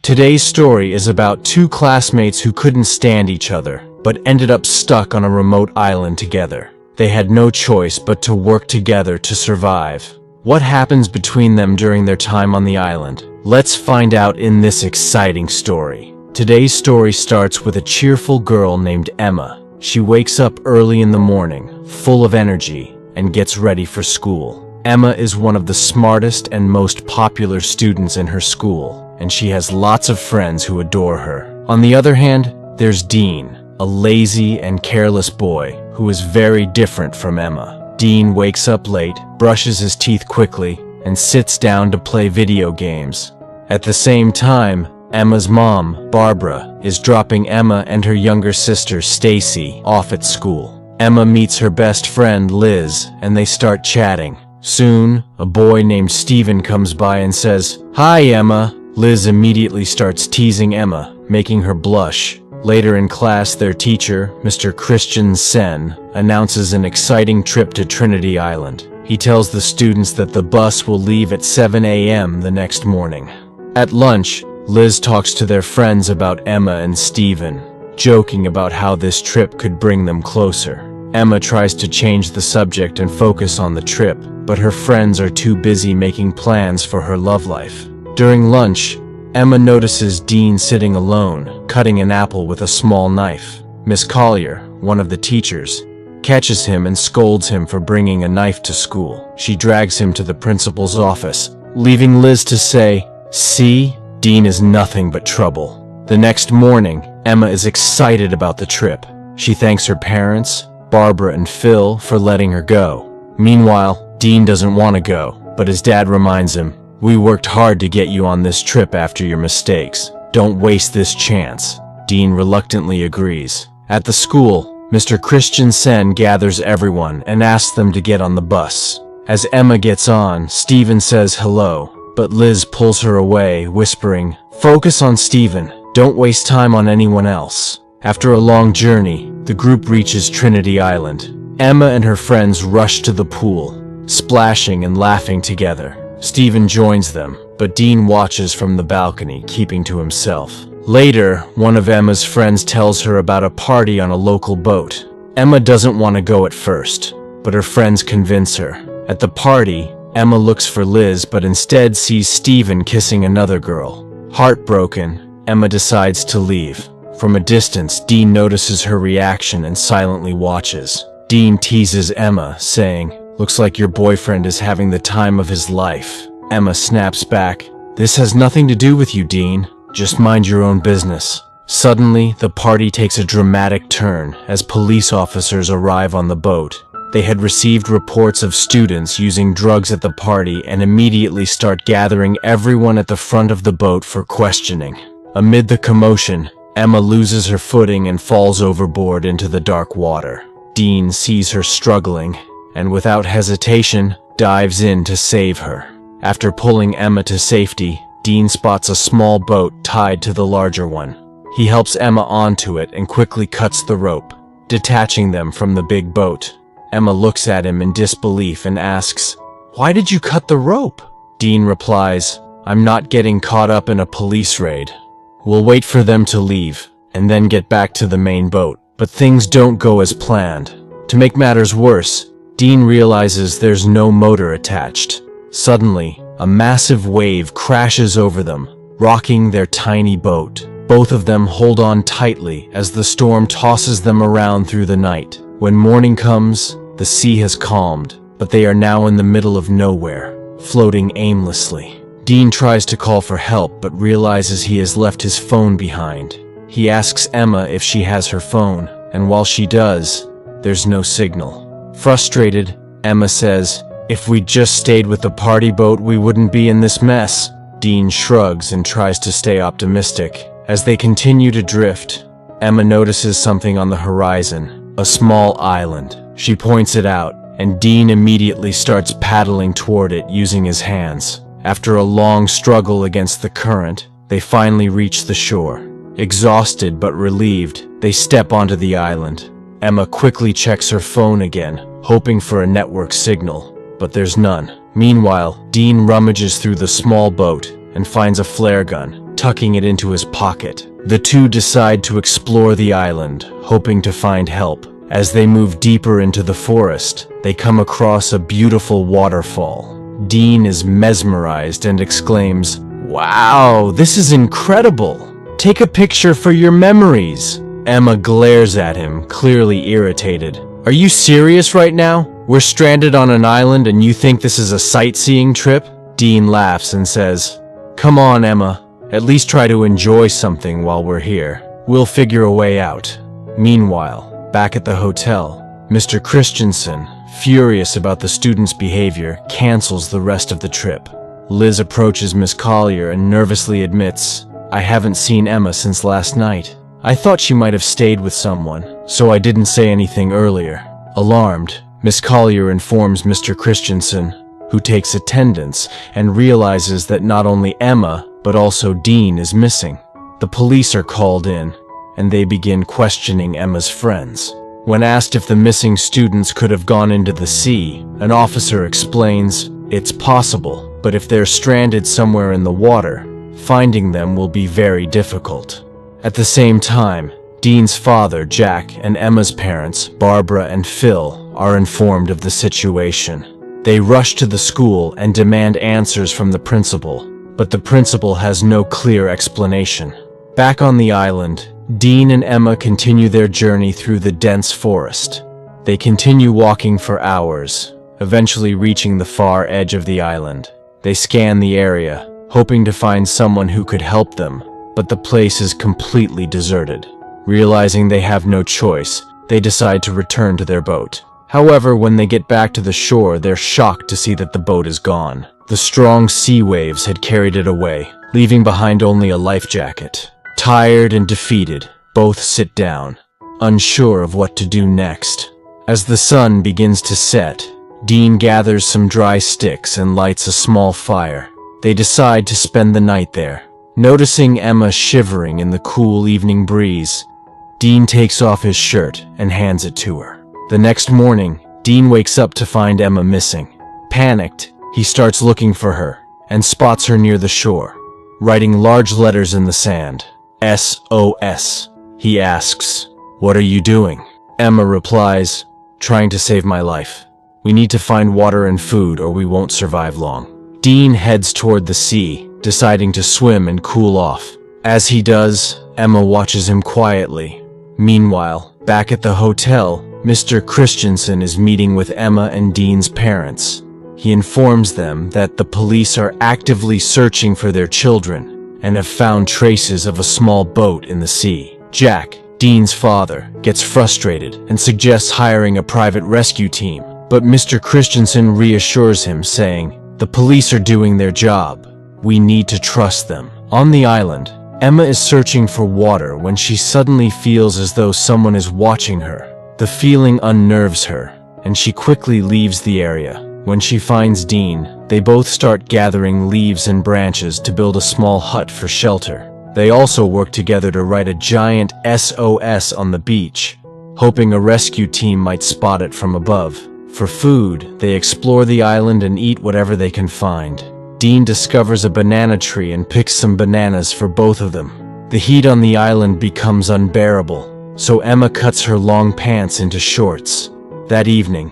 Today's story is about two classmates who couldn't stand each other, but ended up stuck on a remote island together. They had no choice but to work together to survive. What happens between them during their time on the island? Let's find out in this exciting story. Today's story starts with a cheerful girl named Emma. She wakes up early in the morning, full of energy, and gets ready for school. Emma is one of the smartest and most popular students in her school, and she has lots of friends who adore her. On the other hand, there's Dean, a lazy and careless boy who is very different from Emma. Dean wakes up late, brushes his teeth quickly, and sits down to play video games. At the same time, Emma's mom, Barbara, is dropping Emma and her younger sister, Stacy, off at school. Emma meets her best friend, Liz, and they start chatting. Soon, a boy named Steven comes by and says, "Hi, Emma." Liz immediately starts teasing Emma, making her blush. Later in class, their teacher, Mr. Christian Sen, announces an exciting trip to Trinity Island. He tells the students that the bus will leave at 7 a.m. the next morning. At lunch, Liz talks to their friends about Emma and Steven, joking about how this trip could bring them closer. Emma tries to change the subject and focus on the trip, but her friends are too busy making plans for her love life. During lunch, Emma notices Dean sitting alone, cutting an apple with a small knife. Miss Collier, one of the teachers, catches him and scolds him for bringing a knife to school. She drags him to the principal's office, leaving Liz to say, "See, Dean is nothing but trouble." The next morning, Emma is excited about the trip. She thanks her parents, Barbara and Phil, for letting her go. Meanwhile, Dean doesn't want to go, but his dad reminds him, "We worked hard to get you on this trip after your mistakes. Don't waste this chance." Dean reluctantly agrees. At the school, Mr. Christian Sen gathers everyone and asks them to get on the bus. As Emma gets on, Steven says hello, but Liz pulls her away, whispering, "Focus on Steven. Don't waste time on anyone else." After a long journey, the group reaches Trinity Island. Emma and her friends rush to the pool, splashing and laughing together. Steven joins them, but Dean watches from the balcony, keeping to himself. Later, one of Emma's friends tells her about a party on a local boat. Emma doesn't want to go at first, but her friends convince her. At the party, Emma looks for Liz but instead sees Steven kissing another girl. Heartbroken, Emma decides to leave. From a distance, Dean notices her reaction and silently watches. Dean teases Emma, saying, "Looks like your boyfriend is having the time of his life." Emma snaps back, "This has nothing to do with you, Dean. Just mind your own business." Suddenly, the party takes a dramatic turn as police officers arrive on the boat. They had received reports of students using drugs at the party and immediately start gathering everyone at the front of the boat for questioning. Amid the commotion, Emma loses her footing and falls overboard into the dark water. Dean sees her struggling and without hesitation dives in to save her. After pulling Emma to safety, Dean spots a small boat tied to the larger one. He helps Emma onto it and quickly cuts the rope, detaching them from the big boat. Emma looks at him in disbelief and asks, "Why did you cut the rope?" Dean replies, "I'm not getting caught up in a police raid. We'll wait for them to leave, and then get back to the main boat." But things don't go as planned. To make matters worse, Dean realizes there's no motor attached. Suddenly, a massive wave crashes over them, rocking their tiny boat. Both of them hold on tightly as the storm tosses them around through the night. When morning comes, the sea has calmed, but they are now in the middle of nowhere, floating aimlessly. Dean tries to call for help but realizes he has left his phone behind. He asks Emma if she has her phone, and while she does, there's no signal. Frustrated, Emma says, "If we'd just stayed with the party boat, we wouldn't be in this mess." Dean shrugs and tries to stay optimistic. As they continue to drift, Emma notices something on the horizon, a small island. She points it out, and Dean immediately starts paddling toward it using his hands. After a long struggle against the current, they finally reach the shore. Exhausted but relieved, they step onto the island. Emma quickly checks her phone again, hoping for a network signal, but there's none. Meanwhile, Dean rummages through the small boat and finds a flare gun. tucking it into his pocket. The two decide to explore the island, hoping to find help. As they move deeper into the forest, they come across a beautiful waterfall. Dean is mesmerized and exclaims, "Wow, this is incredible! Take a picture for your memories." Emma glares at him, clearly irritated. "Are you serious right now? We're stranded on an island and you think this is a sightseeing trip?" Dean laughs and says, "Come on, Emma. At least try to enjoy something while we're here. We'll figure a way out." Meanwhile, back at the hotel, Mr. Christensen, furious about the students' behavior, cancels the rest of the trip. Liz approaches Miss Collier and nervously admits, "I haven't seen Emma since last night. I thought she might have stayed with someone, so I didn't say anything earlier." Alarmed, Miss Collier informs Mr. Christensen, who takes attendance and realizes that not only Emma, but also Dean is missing. The police are called in, and they begin questioning Emma's friends. When asked if the missing students could have gone into the sea, an officer explains, "It's possible, but if they're stranded somewhere in the water, finding them will be very difficult." At the same time, Dean's father, Jack, and Emma's parents, Barbara and Phil, are informed of the situation. They rush to the school and demand answers from the principal, but the principal has no clear explanation. Back on the island, Dean and Emma continue their journey through the dense forest. They continue walking for hours, eventually reaching the far edge of the island. They scan the area, hoping to find someone who could help them, but the place is completely deserted. Realizing they have no choice, they decide to return to their boat. However, when they get back to the shore, they're shocked to see that the boat is gone. The strong sea waves had carried it away, leaving behind only a life jacket. Tired and defeated, both sit down, unsure of what to do next. As the sun begins to set, Dean gathers some dry sticks and lights a small fire. They decide to spend the night there. Noticing Emma shivering in the cool evening breeze, Dean takes off his shirt and hands it to her. The next morning, Dean wakes up to find Emma missing. Panicked, he starts looking for her and spots her near the shore, writing large letters in the sand. SOS. He asks, "What are you doing?" Emma replies, "Trying to save my life. We need to find water and food or we won't survive long." Dean heads toward the sea, deciding to swim and cool off. As he does, Emma watches him quietly. Meanwhile, back at the hotel, Mr. Christensen is meeting with Emma and Dean's parents. He informs them that the police are actively searching for their children and have found traces of a small boat in the sea. Jack, Dean's father, gets frustrated and suggests hiring a private rescue team, but Mr. Christensen reassures him, saying, "The police are doing their job. We need to trust them." On the island, Emma is searching for water when she suddenly feels as though someone is watching her. The feeling unnerves her, and she quickly leaves the area. When she finds Dean, they both start gathering leaves and branches to build a small hut for shelter. They also work together to write a giant SOS on the beach, hoping a rescue team might spot it from above. For food, they explore the island and eat whatever they can find. Dean discovers a banana tree and picks some bananas for both of them. The heat on the island becomes unbearable, so Emma cuts her long pants into shorts. That evening,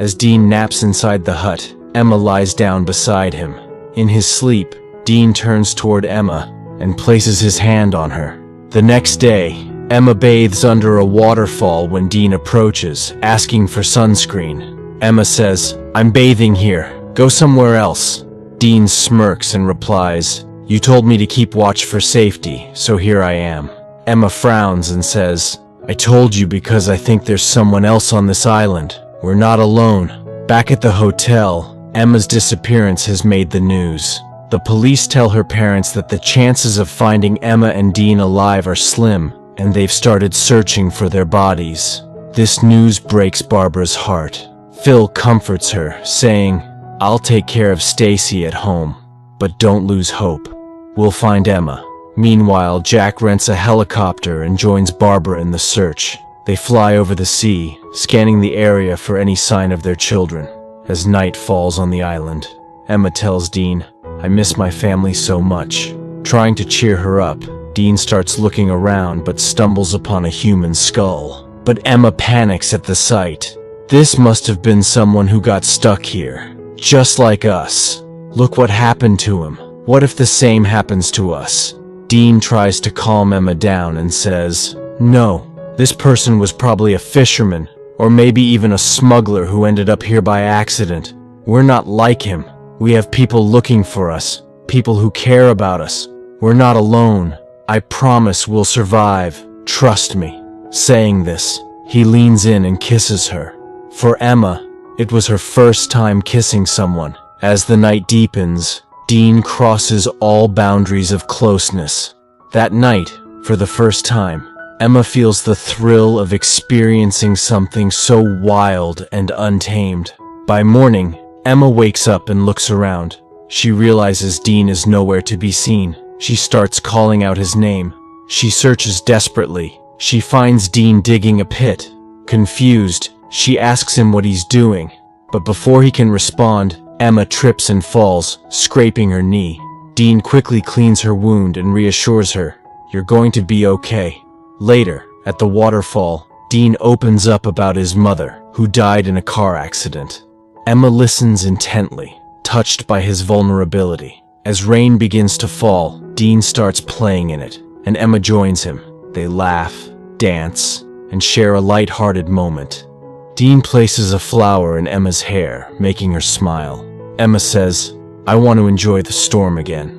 as Dean naps inside the hut, Emma lies down beside him. In his sleep, Dean turns toward Emma and places his hand on her. The next day, Emma bathes under a waterfall when Dean approaches, asking for sunscreen. Emma says, "I'm bathing here. Go somewhere else." Dean smirks and replies, "You told me to keep watch for safety, so here I am." Emma frowns and says, "I told you because I think there's someone else on this island. We're not alone." Back at the hotel, Emma's disappearance has made the news. The police tell her parents that the chances of finding Emma and Dean alive are slim, and they've started searching for their bodies. This news breaks Barbara's heart. Phil comforts her, saying, "I'll take care of Stacy at home, but don't lose hope. We'll find Emma." Meanwhile, Jack rents a helicopter and joins Barbara in the search. They fly over the sea, scanning the area for any sign of their children. As night falls on the island, Emma tells Dean, "I miss my family so much. Trying to cheer her up, Dean starts looking around but stumbles upon a human skull. But Emma panics at the sight. This must have been someone who got stuck here. Just like us. Look what happened to him. What if the same happens to us? Dean tries to calm Emma down and says, "No, this person was probably a fisherman, or maybe even a smuggler who ended up here by accident. We're not like him. We have people looking for us, people who care about us. We're not alone. I promise we'll survive. Trust me." Saying this, he leans in and kisses her. For Emma, it was her first time kissing someone. As the night deepens, Dean crosses all boundaries of closeness. That night, for the first time, Emma feels the thrill of experiencing something so wild and untamed. By morning, Emma wakes up and looks around. She realizes Dean is nowhere to be seen. She starts calling out his name. She searches desperately. She finds Dean digging a pit. Confused, she asks him what he's doing. But before he can respond, Emma trips and falls, scraping her knee. Dean quickly cleans her wound and reassures her, "You're going to be okay." Later, at the waterfall, Dean opens up about his mother, who died in a car accident. Emma listens intently, touched by his vulnerability. As rain begins to fall, Dean starts playing in it, and Emma joins him. They laugh, dance, and share a light-hearted moment. Dean places a flower in Emma's hair, making her smile. Emma says, "I want to enjoy the storm again."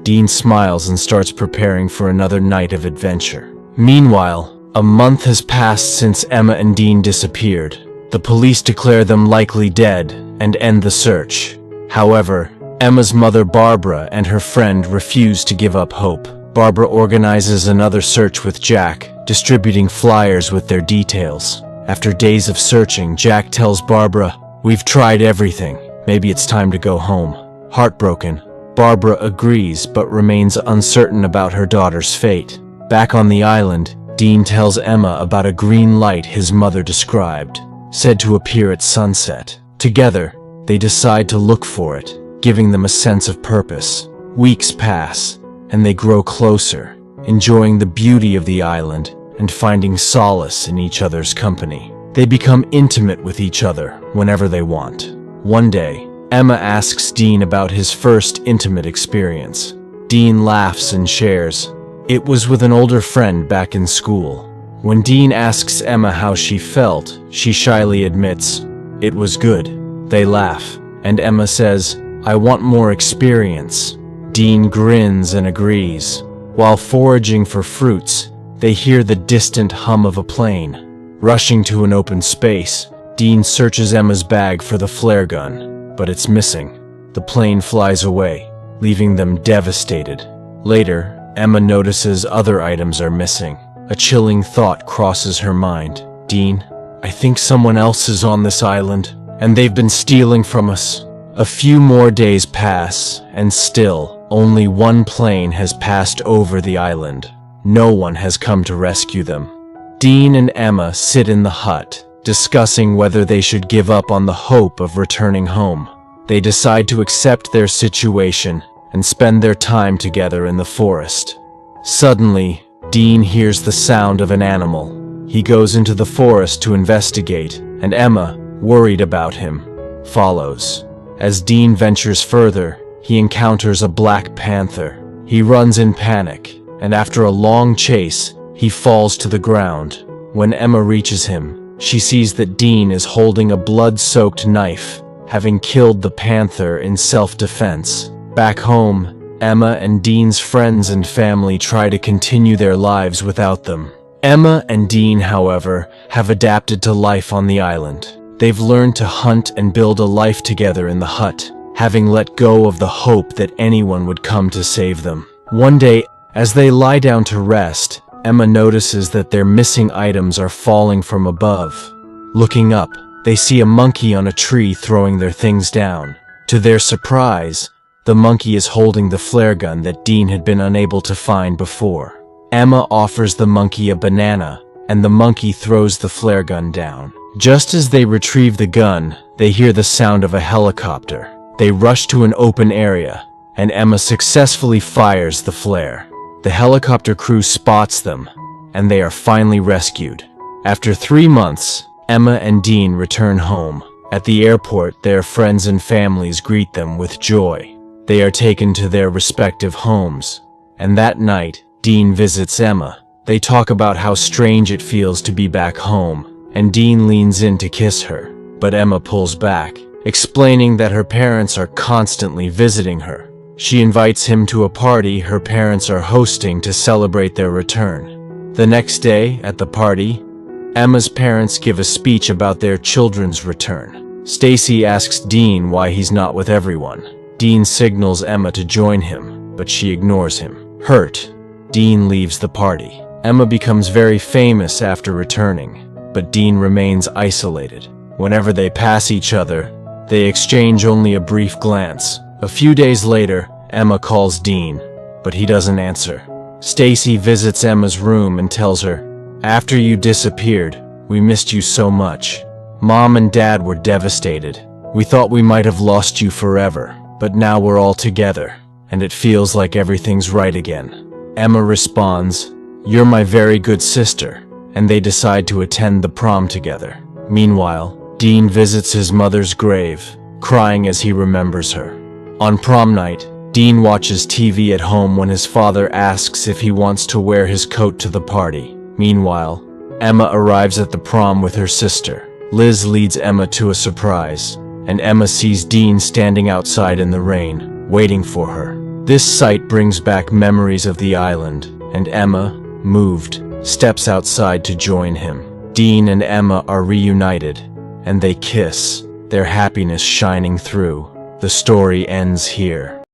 Dean smiles and starts preparing for another night of adventure. Meanwhile, a month has passed since Emma and Dean disappeared. The police declare them likely dead and end the search. However, Emma's mother Barbara and her friend refuse to give up hope. Barbara organizes another search with Jack, distributing flyers with their details. After days of searching, Jack tells Barbara, "We've tried everything. Maybe it's time to go home." Heartbroken, Barbara agrees but remains uncertain about her daughter's fate. Back on the island, Dean tells Emma about a green light his mother described, said to appear at sunset. Together, they decide to look for it, giving them a sense of purpose. Weeks pass, and they grow closer, enjoying the beauty of the island and finding solace in each other's company. They become intimate with each other whenever they want. One day, Emma asks Dean about his first intimate experience. Dean laughs and shares, "It was with an older friend back in school." When Dean asks Emma how she felt, she shyly admits, "It was good." They laugh, and Emma says, "I want more experience." Dean grins and agrees. While foraging for fruits, they hear the distant hum of a plane. Rushing to an open space, Dean searches Emma's bag for the flare gun, but it's missing. The plane flies away, leaving them devastated. Later, Emma notices other items are missing. A chilling thought crosses her mind. "Dean, I think someone else is on this island, and they've been stealing from us." A few more days pass, and still, only one plane has passed over the island. No one has come to rescue them. Dean and Emma sit in the hut, discussing whether they should give up on the hope of returning home. They decide to accept their situation and spend their time together in the forest. Suddenly, Dean hears the sound of an animal. He goes into the forest to investigate, and Emma, worried about him, follows. As Dean ventures further, he encounters a black panther. He runs in panic, and after a long chase, he falls to the ground. When Emma reaches him, she sees that Dean is holding a blood-soaked knife, having killed the panther in self-defense. Back home, Emma and Dean's friends and family try to continue their lives without them. Emma and Dean, however, have adapted to life on the island. They've learned to hunt and build a life together in the hut, having let go of the hope that anyone would come to save them. One day, as they lie down to rest, Emma notices that their missing items are falling from above. Looking up, they see a monkey on a tree throwing their things down. To their surprise, the monkey is holding the flare gun that Dean had been unable to find before. Emma offers the monkey a banana, and the monkey throws the flare gun down. Just as they retrieve the gun, they hear the sound of a helicopter. They rush to an open area, and Emma successfully fires the flare. The helicopter crew spots them, and they are finally rescued. After 3 months, Emma and Dean return home. At the airport, their friends and families greet them with joy. They are taken to their respective homes, and that night, Dean visits Emma. They talk about how strange it feels to be back home, and Dean leans in to kiss her, but Emma pulls back, explaining that her parents are constantly visiting her. She invites him to a party her parents are hosting to celebrate their return. The next day, at the party, Emma's parents give a speech about their children's return. Stacy asks Dean why he's not with everyone. Dean signals Emma to join him, but she ignores him. Hurt, Dean leaves the party. Emma becomes very famous after returning, but Dean remains isolated. Whenever they pass each other, they exchange only a brief glance. A few days later, Emma calls Dean, but he doesn't answer. Stacy visits Emma's room and tells her, "After you disappeared, we missed you so much. Mom and Dad were devastated. We thought we might have lost you forever, but now we're all together, and it feels like everything's right again." Emma responds, "You're my very good sister," and they decide to attend the prom together. Meanwhile, Dean visits his mother's grave, crying as he remembers her. On prom night, Dean watches TV at home when his father asks if he wants to wear his coat to the party. Meanwhile, Emma arrives at the prom with her sister. Liz leads Emma to a surprise, and Emma sees Dean standing outside in the rain, waiting for her. This sight brings back memories of the island, and Emma, moved, steps outside to join him. Dean and Emma are reunited, and they kiss, their happiness shining through. The story ends here.